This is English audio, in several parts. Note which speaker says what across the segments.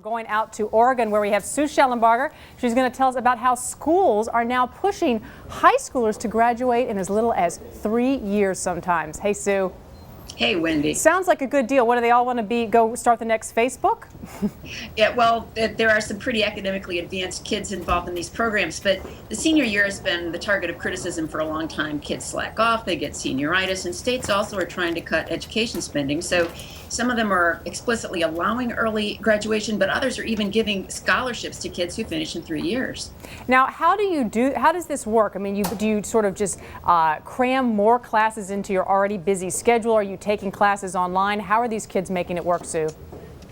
Speaker 1: Going out to Oregon, where we have Sue Shellenbarger. She's going to tell us about how schools are now pushing high schoolers to graduate in as little as 3 years sometimes. Hey, Sue.
Speaker 2: Hey, Wendy.
Speaker 1: Sounds like a good deal. What do they all want to be? Go start the next Facebook?
Speaker 2: Yeah, well, there are some pretty academically advanced kids involved in these programs, but the senior year has been the target of criticism for a long time. Kids slack off, they get senioritis, and states also are trying to cut education spending. So some of them are explicitly allowing early graduation, but others are even giving scholarships to kids who finish in 3 years.
Speaker 1: Now, how does this work? I mean, do you sort of just cram more classes into your already busy schedule? Are you taking classes online? How are these kids making it work, Sue?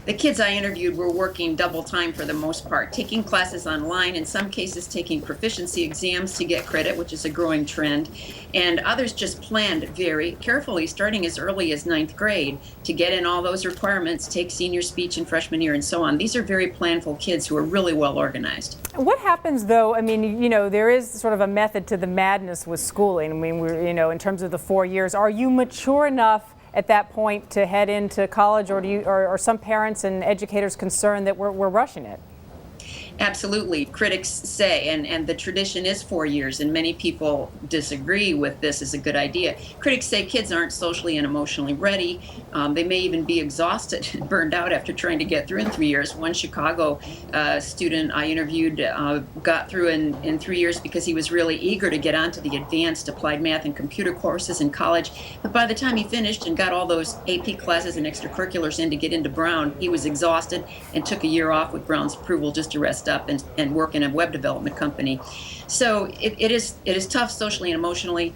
Speaker 2: The kids I interviewed were working double time for the most part, taking classes online, in some cases taking proficiency exams to get credit, which is a growing trend, and others just planned very carefully, starting as early as 9th grade, to get in all those requirements, take senior speech in freshman year and so on. These are very planful kids who are really well organized.
Speaker 1: What happens though, I mean, there is sort of a method to the madness with schooling. I mean, in terms of the 4 years, are you mature enough at that point to head into college, or are some parents and educators concerned that we're rushing it?
Speaker 2: Absolutely. Critics say, and the tradition is 4 years, and many people disagree with this as a good idea. Critics say kids aren't socially and emotionally ready. They may even be exhausted and burned out after trying to get through in 3 years. One Chicago student I interviewed got through in 3 years because he was really eager to get onto the advanced applied math and computer courses in college. But by the time he finished and got all those AP classes and extracurriculars in to get into Brown, he was exhausted and took a year off with Brown's approval just to rest up and work in a web development company. So it is tough socially and emotionally.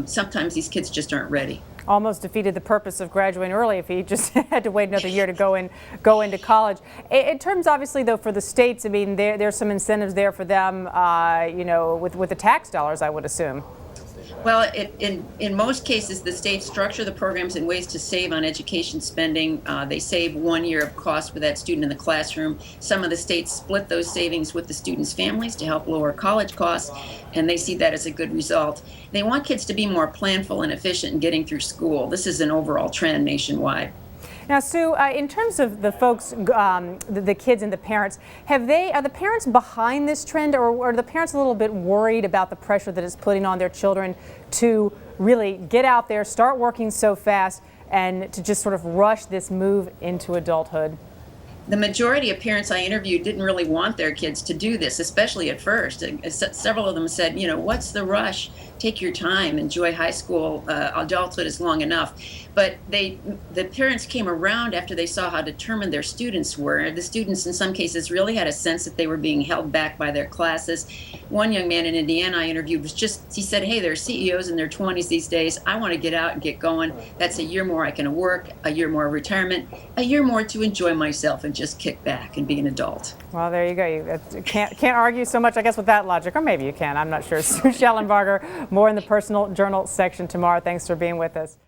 Speaker 2: Sometimes these kids just aren't ready.
Speaker 1: Almost defeated the purpose of graduating early if he just had to wait another year to go into college. In terms, obviously, though, for the states, I mean, there's some incentives there for them, with the tax dollars, I would assume.
Speaker 2: Well, in most cases, the states structure the programs in ways to save on education spending. They save 1 year of cost for that student in the classroom. Some of the states split those savings with the students' families to help lower college costs, and they see that as a good result. They want kids to be more planful and efficient in getting through school. This is an overall trend nationwide.
Speaker 1: Now, Sue, in terms of the folks, the kids and the parents, are the parents behind this trend, or are the parents a little bit worried about the pressure that it's putting on their children to really get out there, start working so fast, and to just sort of rush this move into adulthood?
Speaker 2: The majority of parents I interviewed didn't really want their kids to do this, especially at first. Several of them said, what's the rush? Take your time, enjoy high school, adulthood is long enough. But the parents came around after they saw how determined their students were. The students in some cases really had a sense that they were being held back by their classes. One young man in Indiana I interviewed he said, hey, there are CEOs in their 20s these days. I want to get out and get going. That's a year more I can work, a year more of retirement, a year more to enjoy myself and just kick back and be an adult.
Speaker 1: Well, there you go. You can't argue so much, I guess, with that logic, or maybe you can. I'm not sure. Sue Shellenbarger, more in the personal journal section tomorrow. Thanks for being with us.